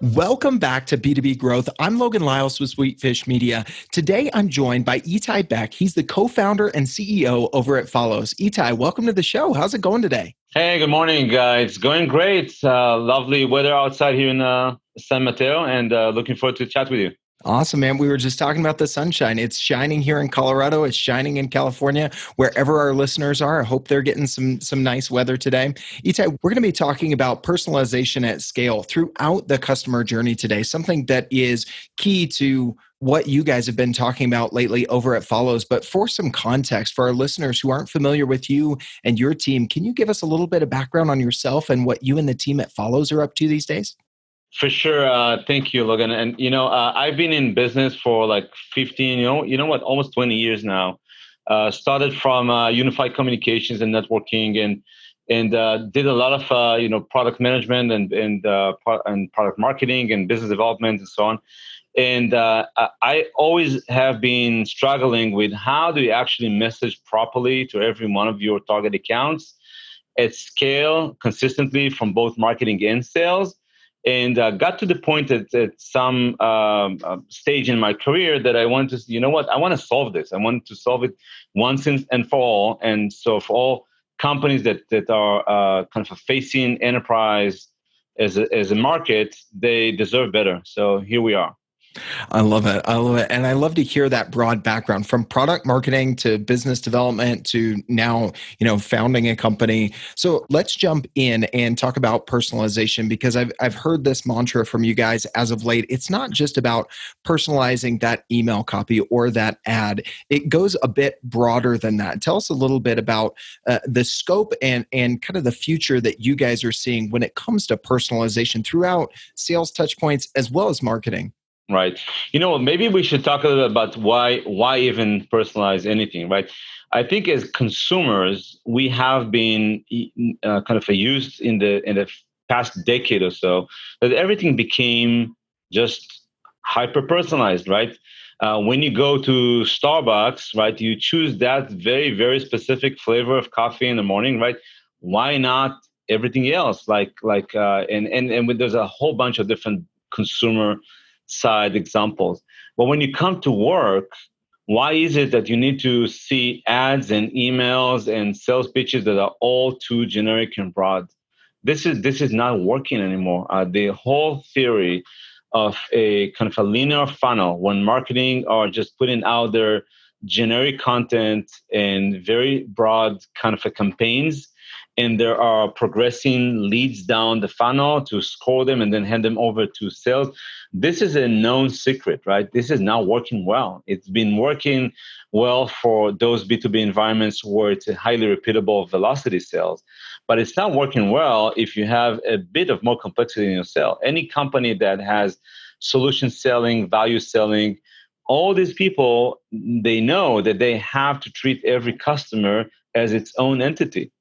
Welcome back to B2B Growth. I'm Logan Lyles with Sweetfish Media. Today, I'm joined by Etai Beck. He's the co-founder and CEO over at Folloze. Etai, welcome to the show. How's it going today? Hey, good morning, guys. It's going great. Lovely weather outside here in San Mateo, and looking forward to chat with you. Awesome, man. We were just talking about the sunshine. It's shining here in Colorado. It's shining in California. Wherever our listeners are, I hope they're getting some nice weather today. Etai, we're going to be talking about personalization at scale throughout the customer journey today, something that is key to what you guys have been talking about lately over at Folloze. But for some context, for our listeners who aren't familiar with you and your team, can you give us a little bit of background on yourself and what you and the team at Folloze are up to these days? For sure. Thank you, Logan. And I've been in business for like 15, almost 20 years now. Started from unified communications and networking, and did a lot of product management and product marketing and business development and so on. And I always have been struggling with how do you actually message properly to every one of your target accounts at scale consistently from both marketing and sales. And got to the point at some stage in my career that I wanted to, I want to solve this. I want to solve it once and for all. And so for all companies that are kind of facing enterprise as a market, they deserve better. So here we are. I love it. I love it. And I love to hear that broad background from product marketing to business development to now, founding a company. So let's jump in and talk about personalization because I've heard this mantra from you guys as of late. It's not just about personalizing that email copy or that ad. It goes a bit broader than that. Tell us a little bit about the scope and kind of the future that you guys are seeing when it comes to personalization throughout sales touch points as well as marketing. Right. Maybe we should talk a little bit about why even personalize anything, right? I think as consumers, we have been kind of used in the past decade or so that everything became just hyper personalized, right? When you go to Starbucks, right, you choose that very, very specific flavor of coffee in the morning, right? Why not everything else? And when there's a whole bunch of different consumer side examples. But when you come to work, why is it that you need to see ads and emails and sales pitches that are all too generic and broad? This is not working anymore. The whole theory of a kind of a linear funnel when marketing are just putting out their generic content and very broad kind of a campaigns, and there are progressing leads down the funnel to score them and then hand them over to sales. This is a known secret, right? This is not working well. It's been working well for those B2B environments where it's a highly repeatable velocity sales, but it's not working well if you have a bit of more complexity in your sale. Any company that has solution selling, value selling, all these people, they know that they have to treat every customer as its own entity.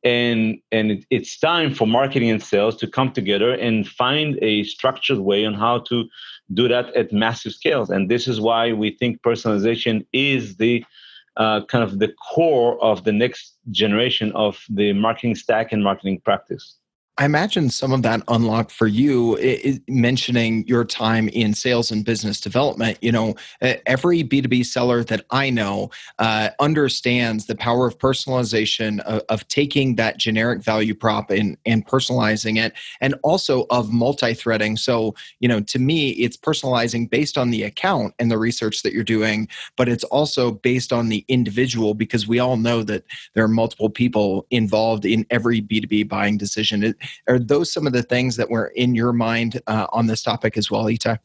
And it's time for marketing and sales to come together and find a structured way on how to do that at massive scales. And this is why we think personalization is the kind of the core of the next generation of the marketing stack and marketing practice. I imagine some of that unlock for you, mentioning your time in sales and business development. Every B2B seller that I know understands the power of personalization, of taking that generic value prop and personalizing it, and also of multi-threading. So, to me, it's personalizing based on the account and the research that you're doing, but it's also based on the individual because we all know that there are multiple people involved in every B2B buying decision. Are those some of the things that were in your mind on this topic as well, Etai?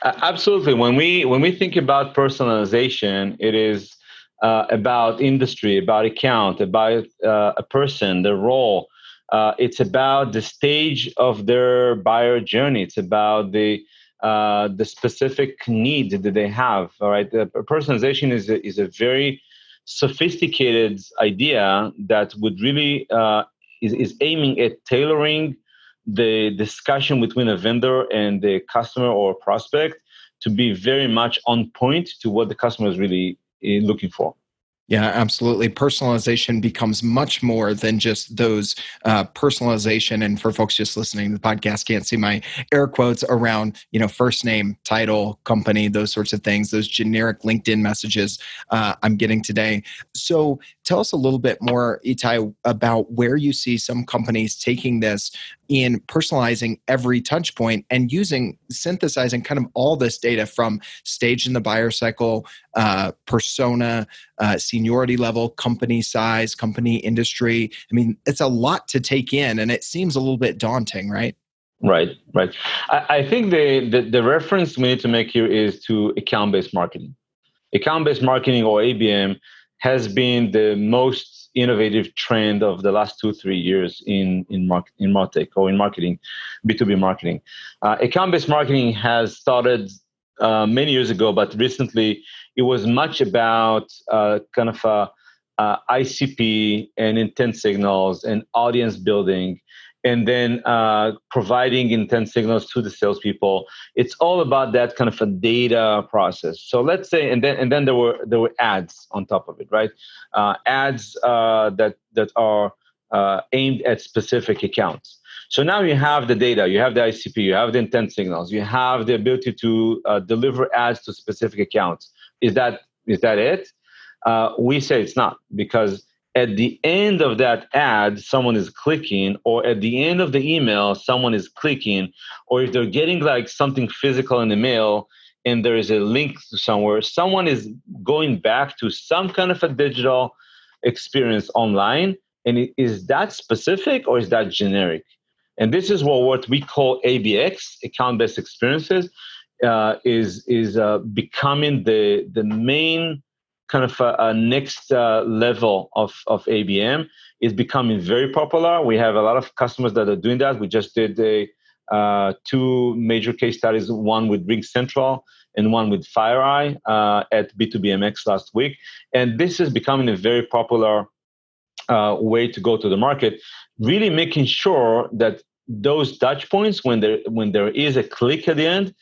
Absolutely. When we think about personalization, it is about industry, about account, about a person, their role. It's about the stage of their buyer journey. It's about the specific need that they have. All right, the personalization is a very sophisticated idea that would really is aiming at tailoring the discussion between a vendor and the customer or prospect to be very much on point to what the customer is really looking for. Yeah, absolutely. Personalization becomes much more than just those personalization. And for folks just listening to the podcast, can't see my air quotes around, first name, title, company, those sorts of things, those generic LinkedIn messages I'm getting today. So tell us a little bit more, Etai, about where you see some companies taking this in personalizing every touch point and synthesizing kind of all this data from stage in the buyer cycle, persona, seniority level, company size, company industry. I mean, it's a lot to take in, and it seems a little bit daunting, right? Right, right. I think the reference we need to make here is to account-based marketing. Account-based marketing, or ABM, has been the most innovative trend of the last 2-3 years in martech, or in marketing, B2B marketing. Account-based marketing has started many years ago, but recently it was much about kind of ICP and intent signals and audience building, and then providing intent signals to the salespeople. It's all about that kind of a data process. So let's say, and then there were ads on top of it, right? Ads that are aimed at specific accounts. So now you have the data, you have the ICP, you have the intent signals, you have the ability to deliver ads to specific accounts. Is that it? We say it's not, because at the end of that ad, someone is clicking, or at the end of the email, someone is clicking, or if they're getting like something physical in the mail and there is a link to somewhere, someone is going back to some kind of a digital experience online. And is that specific or is that generic? And this is what we call ABX, account-based experiences, is becoming the main kind of a next level of ABM. Is becoming very popular. We have a lot of customers that are doing that. We just did two major case studies, one with Ring Central and one with FireEye at B2BMX last week. And this is becoming a very popular way to go to the market, really making sure that those touch points, when there is a click at the end,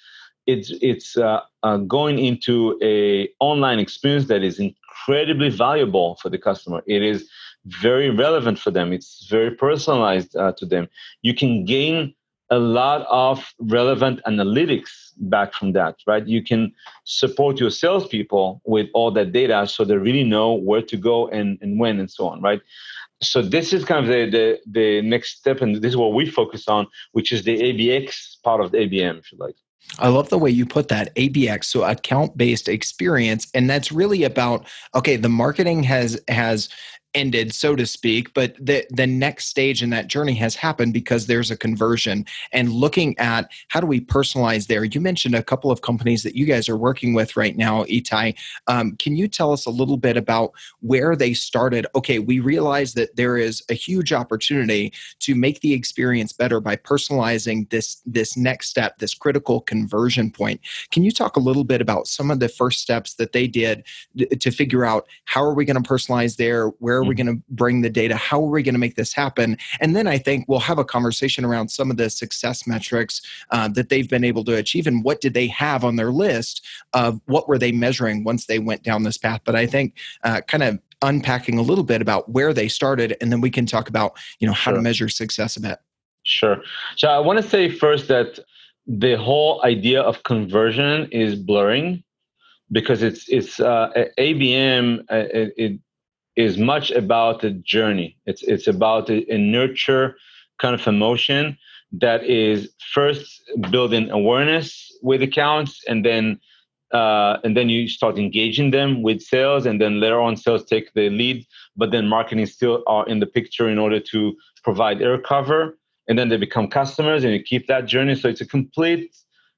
it's going into a online experience that is incredibly valuable for the customer. It is very relevant for them. It's very personalized to them. You can gain a lot of relevant analytics back from that, right? You can support your salespeople with all that data, so they really know where to go and when and so on, right? So this is kind of the next step, and this is what we focus on, which is the ABX part of the ABM, if you like. I love the way you put that, ABX, so account-based experience. And that's really about, okay, the marketing has ended, so to speak, but the next stage in that journey has happened because there's a conversion. And looking at how do we personalize there? You mentioned a couple of companies that you guys are working with right now, Etai. Can you tell us a little bit about where they started? Okay, we realize that there is a huge opportunity to make the experience better by personalizing this next step, this critical conversion point. Can you talk a little bit about some of the first steps that they did to figure out how are we going to personalize there? Where are we going to bring the data? How are we going to make this happen? And then I think we'll have a conversation around some of the success metrics that they've been able to achieve, and what did they have on their list of what were they measuring once they went down this path. But I think kind of unpacking a little bit about where they started, and then we can talk about how to measure success a bit. Sure. So I want to say first that the whole idea of conversion is blurring, because it's ABM. It is much about the journey. It's about a nurture kind of emotion that is first building awareness with accounts, and then you start engaging them with sales, and then later on sales take the lead, but then marketing still are in the picture in order to provide air cover, and then they become customers, and you keep that journey. So it's a complete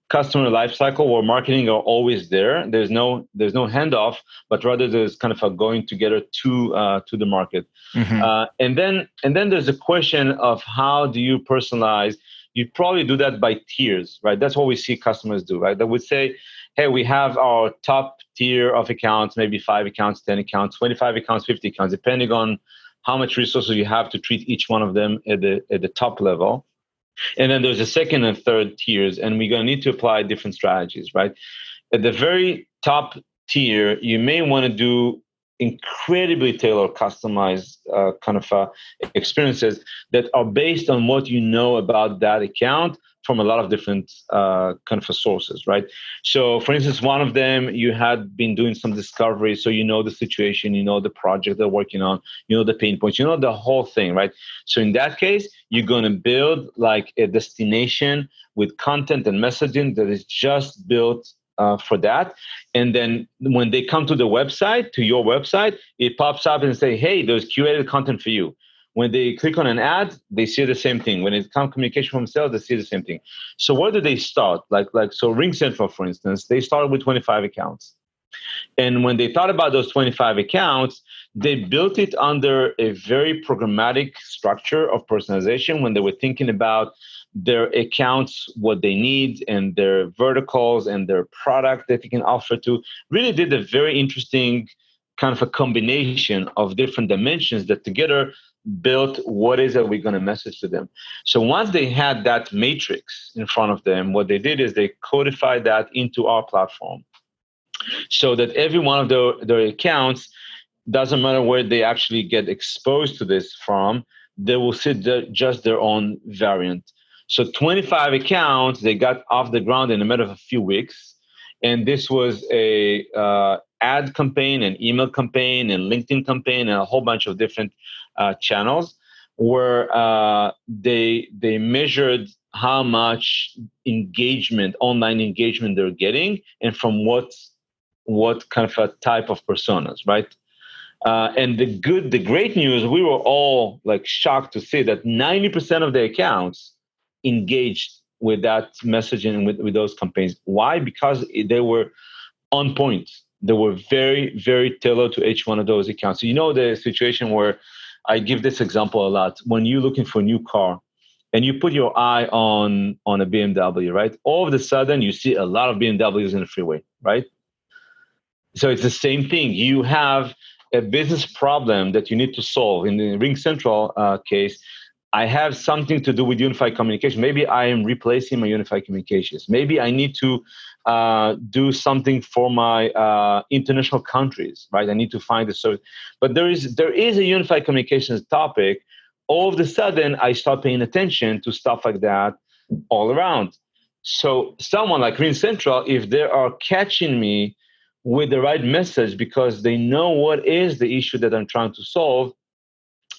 customer lifecycle where marketing are always there. There's no handoff, but rather there's kind of a going together to the market. Mm-hmm. And then there's a question of how do you personalize. You probably do that by tiers, right? That's what we see customers do, right? They would say, hey, we have our top tier of accounts, maybe 5 accounts, 10 accounts, 25 accounts, 50 accounts, depending on how much resources you have to treat each one of them at the top level. And then there's a second and third tiers, and we're going to need to apply different strategies, right? At the very top tier, you may want to do incredibly tailored, customized kind of experiences that are based on what you know about that account from a lot of different kind of sources, right? So, for instance, one of them, you had been doing some discovery, so you know the situation, you know the project they're working on, you know the pain points, you know the whole thing, right? So in that case, you're going to build like a destination with content and messaging that is just built for that. And then when they come to the website, to your website, it pops up and say, hey, there's curated content for you. When they click on an ad, they see the same thing. When it comes communication from sales, they see the same thing. So where do they start? So RingCentral, for instance, they started with 25 accounts. And when they thought about those 25 accounts, they built it under a very programmatic structure of personalization when they were thinking about their accounts, what they need, and their verticals and their product that they can offer to. Really did a very interesting kind of a combination of different dimensions that together built what is it we're going to message to them. So once they had that matrix in front of them, what they did is they codified that into our platform so that every one of their accounts, doesn't matter where they actually get exposed to this from, they will see just their own variant. So 25 accounts, they got off the ground in a matter of a few weeks. And this was a ad campaign, an email campaign, and LinkedIn campaign, and a whole bunch of different channels where they measured how much engagement, online engagement they're getting, and from what kind of a type of personas, right? And the great news, we were all like shocked to see that 90% of the accounts engaged with that messaging with those campaigns. Why? Because they were on point. They were very, very tailored to each one of those accounts. So you know the situation where I give this example a lot. When you're looking for a new car and you put your eye on a BMW, right? All of a sudden you see a lot of BMWs in the freeway, right? So it's the same thing. You have a business problem that you need to solve. In the RingCentral case, I have something to do with unified communication. Maybe I am replacing my unified communications. Maybe I need to do something for my international countries, right? I need to find a service. But there is a unified communications topic. All of a sudden, I start paying attention to stuff like that all around. So someone like RingCentral, if they are catching me with the right message because they know what is the issue that I'm trying to solve,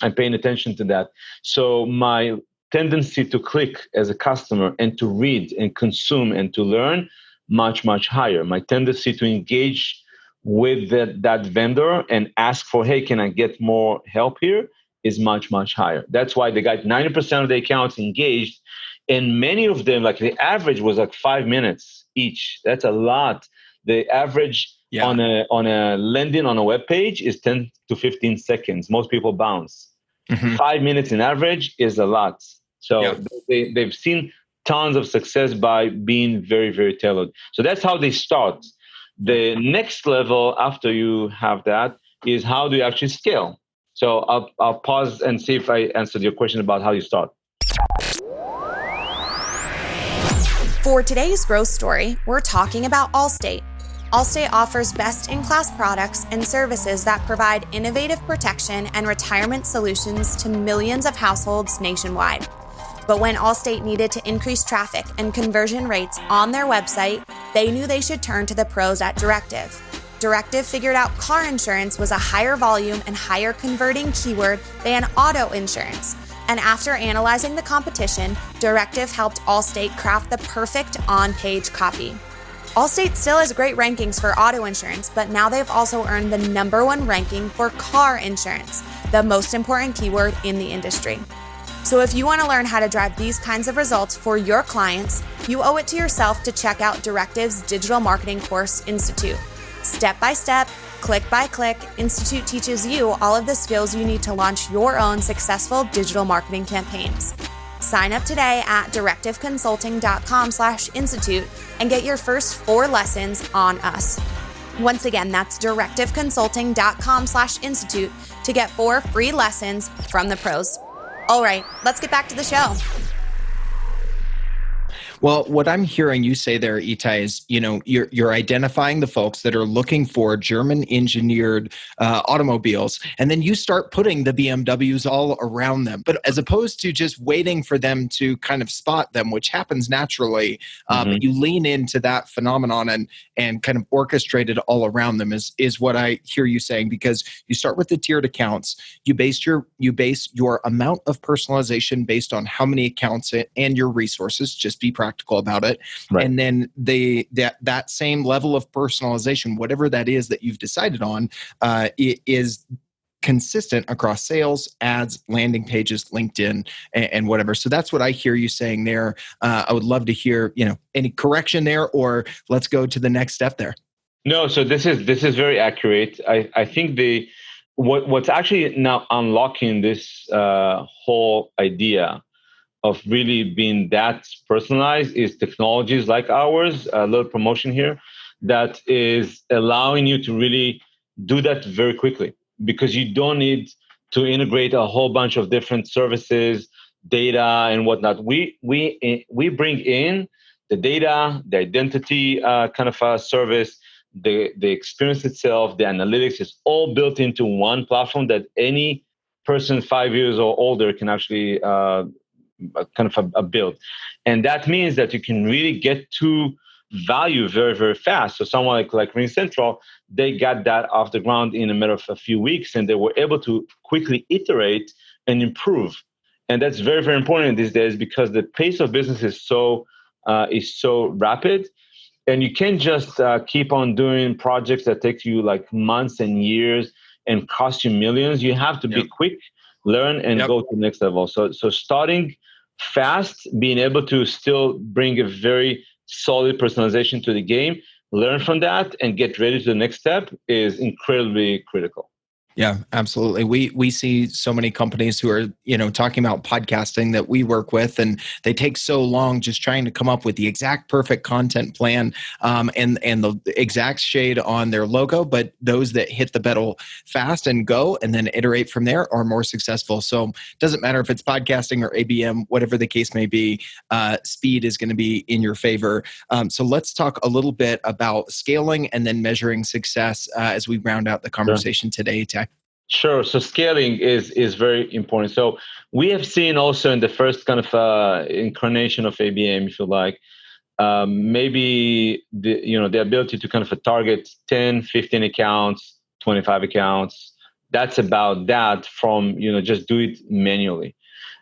I'm paying attention to that. So my tendency to click as a customer and to read and consume and to learn, much, much higher. My tendency to engage with that vendor and ask for, hey, can I get more help here, is much, much higher. That's why they got 90% of the accounts engaged. And many of them, like the average was like 5 minutes each. That's a lot. The average on a landing on a web page is 10 to 15 seconds. Most people bounce. 5 minutes in average is a lot. So they've seen tons of success by being very, very tailored. So that's how they start. The next level after you have that is how do you actually scale? So I'll pause and see if I answered your question about how you start. For today's growth story, we're talking about Allstate. Allstate offers best-in-class products and services that provide innovative protection and retirement solutions to millions of households nationwide. But when Allstate needed to increase traffic and conversion rates on their website, they knew they should turn to the pros at Directive. Directive figured out car insurance was a higher volume and higher converting keyword than auto insurance. And after analyzing the competition, Directive helped Allstate craft the perfect on-page copy. Allstate still has great rankings for auto insurance, but now they've also earned the #1 ranking for car insurance, the most important keyword in the industry. So if you want to learn how to drive these kinds of results for your clients, you owe it to yourself to check out Directive's Digital Marketing Course Institute. Step by step, click by click, Institute teaches you all of the skills you need to launch your own successful digital marketing campaigns. Sign up today at directiveconsulting.com/institute and get your first 4 lessons on us. Once again, that's directiveconsulting.com/institute to get 4 free lessons from the pros. All right, let's get back to the show. Well, what I'm hearing you say there, Etai, is you're identifying the folks that are looking for German-engineered automobiles, and then you start putting the BMWs all around them. But as opposed to just waiting for them to kind of spot them, which happens naturally, but you lean into that phenomenon and kind of orchestrate it all around them is what I hear you saying. Because you start with the tiered accounts, you base your amount of personalization based on how many accounts and your resources. Just be practical about it. Right. And then that same level of personalization, whatever that is that you've decided on, it is consistent across sales, ads, landing pages, LinkedIn, and whatever. So that's what I hear you saying there. I would love to hear, any correction there, or let's go to the next step there. No, so this is very accurate. I think what's actually now unlocking this whole idea of really being that personalized is technologies like ours, a little promotion here, that is allowing you to really do that very quickly, because you don't need to integrate a whole bunch of different services, data and whatnot. We bring in the data, the identity kind of a service, the experience itself, the analytics is all built into one platform that any person 5 years or older can actually kind of a build. And that means that you can really get to value very, very fast. So someone like Ring Central, they got that off the ground in a matter of a few weeks, and they were able to quickly iterate and improve. And that's very, very important these days, because the pace of business is so rapid. And you can't just keep on doing projects that take you like months and years and cost you millions. You have to be quick, learn, and go to the next level. So starting fast, being able to still bring a very solid personalization to the game, learn from that, and get ready to the next step is incredibly critical. Yeah, absolutely. We see so many companies who are, talking about podcasting that we work with, and they take so long just trying to come up with the exact perfect content plan, and the exact shade on their logo. But those that hit the pedal fast and go and then iterate from there are more successful. So it doesn't matter if it's podcasting or ABM, whatever the case may be, speed is going to be in your favor. So let's talk a little bit about scaling and then measuring success as we round out the conversation today, Etai. Sure. So scaling is very important. So we have seen also in the first kind of incarnation of ABM, if you like, maybe the ability to kind of target 10, 15 accounts, 25 accounts. That's about that from, just do it manually.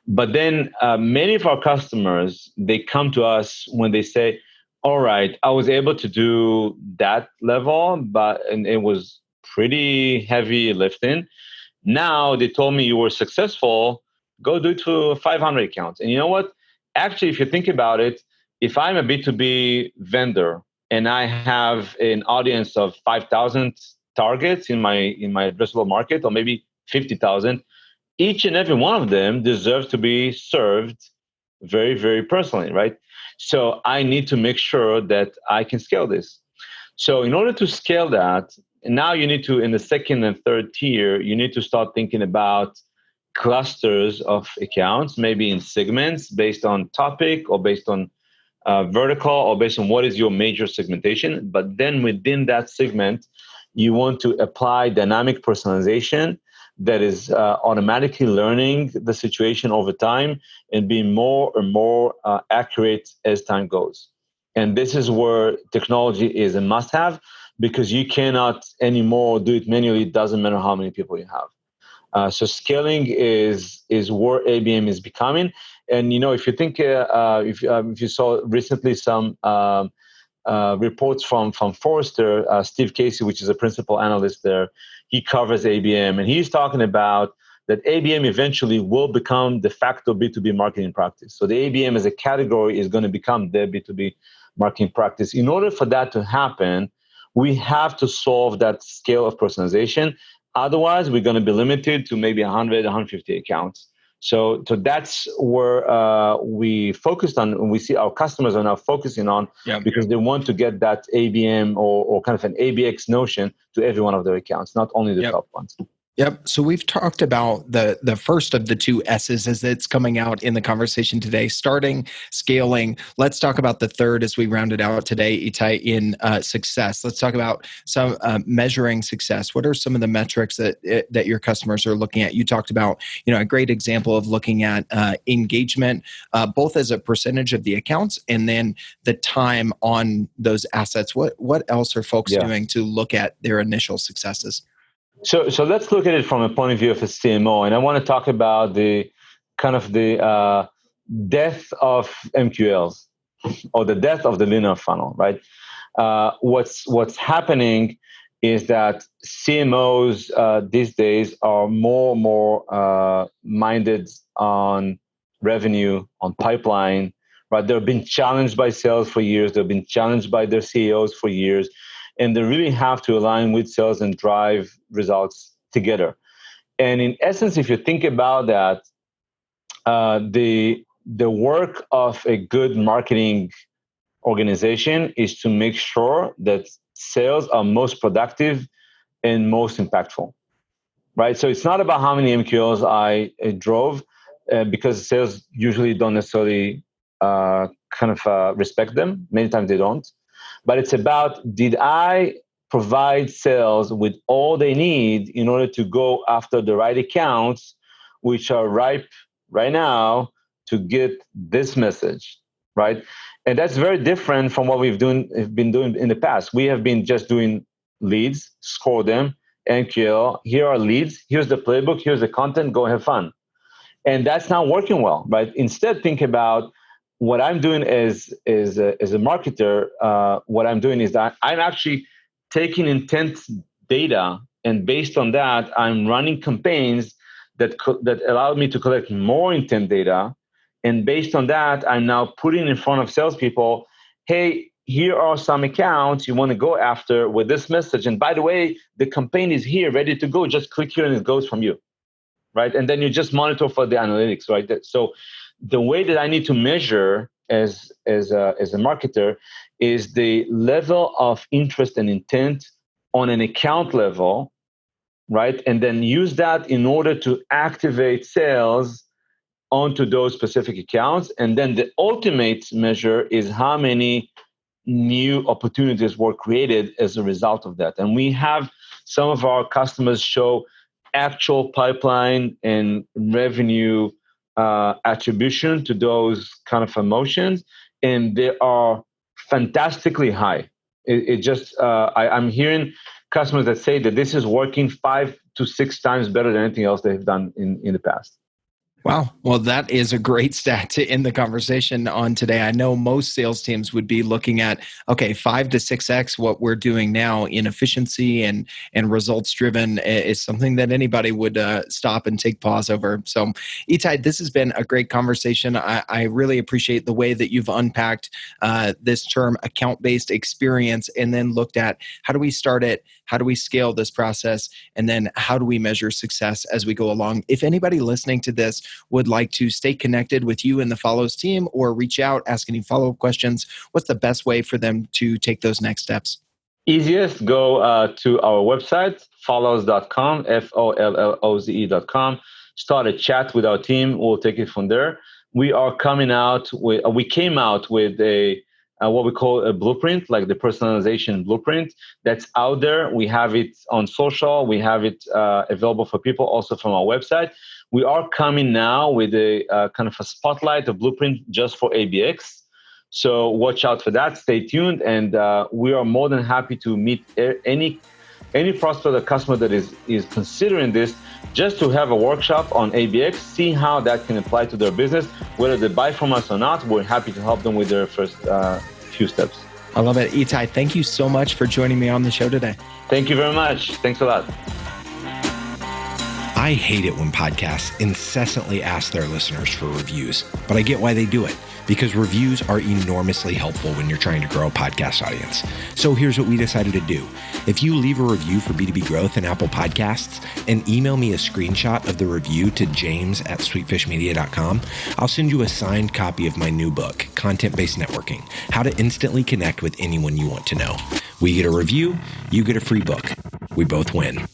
But then many of our customers, they come to us when they say, all right, I was able to do that level, and it was pretty heavy lifting. Now they told me you were successful, go do it to 500 accounts. And you know what? Actually, if you think about it, if I'm a B2B vendor and I have an audience of 5,000 targets in my addressable market, or maybe 50,000, each and every one of them deserves to be served very, very personally, right? So I need to make sure that I can scale this. So in order to scale that, now you need to, in the second and third tier, you need to start thinking about clusters of accounts, maybe in segments based on topic or based on vertical or based on what is your major segmentation. But then within that segment, you want to apply dynamic personalization that is automatically learning the situation over time and being more and more accurate as time goes. And this is where technology is a must-have, because you cannot anymore do it manually. It doesn't matter how many people you have. So scaling is where ABM is becoming. And if you think, if you saw recently some reports from Forrester, Steve Casey, which is a principal analyst there, he covers ABM, and he's talking about that ABM eventually will become de facto B2B marketing practice. So the ABM as a category is going to become the B2B marketing practice. In order for that to happen, we have to solve that scale of personalization. Otherwise, we're going to be limited to maybe 100, 150 accounts. So that's where we focused on, and we see our customers are now focusing on, because they want to get that ABM or kind of an ABX notion to every one of their accounts, not only the top ones. Yep. So we've talked about the first of the two S's as it's coming out in the conversation today, starting, scaling. Let's talk about the third as we round it out today, Etai, in success. Let's talk about some measuring success. What are some of the metrics that your customers are looking at? You talked about, a great example of looking at engagement, both as a percentage of the accounts and then the time on those assets. What else are folks doing to look at their initial successes? So let's look at it from a point of view of a CMO, and I want to talk about the kind of the death of MQLs or the death of the linear funnel, right? What's happening is that CMOs these days are more minded on revenue, on pipeline, right? They've been challenged by sales for years. They've been challenged by their CEOs for years. And they really have to align with sales and drive results together. And in essence, if you think about that, the work of a good marketing organization is to make sure that sales are most productive and most impactful, right? So it's not about how many MQLs I drove, because sales usually don't necessarily respect them. Many times they don't. But it's about, did I provide sales with all they need in order to go after the right accounts, which are ripe right now to get this message, right? And that's very different from what we've been doing in the past. We have been just doing leads, score them, MQL, here are leads, here's the playbook, here's the content, go have fun. And that's not working well, right? Instead, think about, what I'm doing as a marketer, what I'm doing is that I'm actually taking intent data, and based on that, I'm running campaigns that allow me to collect more intent data. And based on that, I'm now putting in front of salespeople, hey, here are some accounts you want to go after with this message. And by the way, the campaign is here, ready to go. Just click here and it goes from you, right? And then you just monitor for the analytics, right? So the way that I need to measure as a marketer is the level of interest and intent on an account level, right? And then use that in order to activate sales onto those specific accounts. And then the ultimate measure is how many new opportunities were created as a result of that. And we have some of our customers show actual pipeline and revenue attribution to those kind of emotions, and they are fantastically high. I'm hearing customers that say that this is working 5 to 6 times better than anything else they've done in the past. Wow. Well, that is a great stat to end the conversation on today. I know most sales teams would be looking at, 5 to 6x what we're doing now in efficiency and results driven is something that anybody would stop and take pause over. So, Etai, this has been a great conversation. I really appreciate the way that you've unpacked this term account-based experience and then looked at how do we start it, how do we scale this process, and then how do we measure success as we go along. If anybody listening to this would like to stay connected with you and the Folloze team or reach out, ask any follow-up questions, what's the best way for them to take those next steps? Easiest, go to our website, folloze.com, FOLLOZE.com. Start a chat with our team. We'll take it from there. We came out with a what we call a blueprint, like the personalization blueprint that's out there. We have it on social. We have it available for people also from our website. We are coming now with a kind of a spotlight, a blueprint just for ABX. So watch out for that. Stay tuned. And we are more than happy to meet any prospect or customer that is considering this, just to have a workshop on ABX, see how that can apply to their business. Whether they buy from us or not, we're happy to help them with their first few steps. I love it. Etai, thank you so much for joining me on the show today. Thank you very much. Thanks a lot. I hate it when podcasts incessantly ask their listeners for reviews, but I get why they do it, because reviews are enormously helpful when you're trying to grow a podcast audience. So here's what we decided to do. If you leave a review for B2B Growth in Apple Podcasts and email me a screenshot of the review to james@sweetfishmedia.com, I'll send you a signed copy of my new book, Content-Based Networking, How to Instantly Connect with Anyone You Want to Know. We get a review, you get a free book. We both win.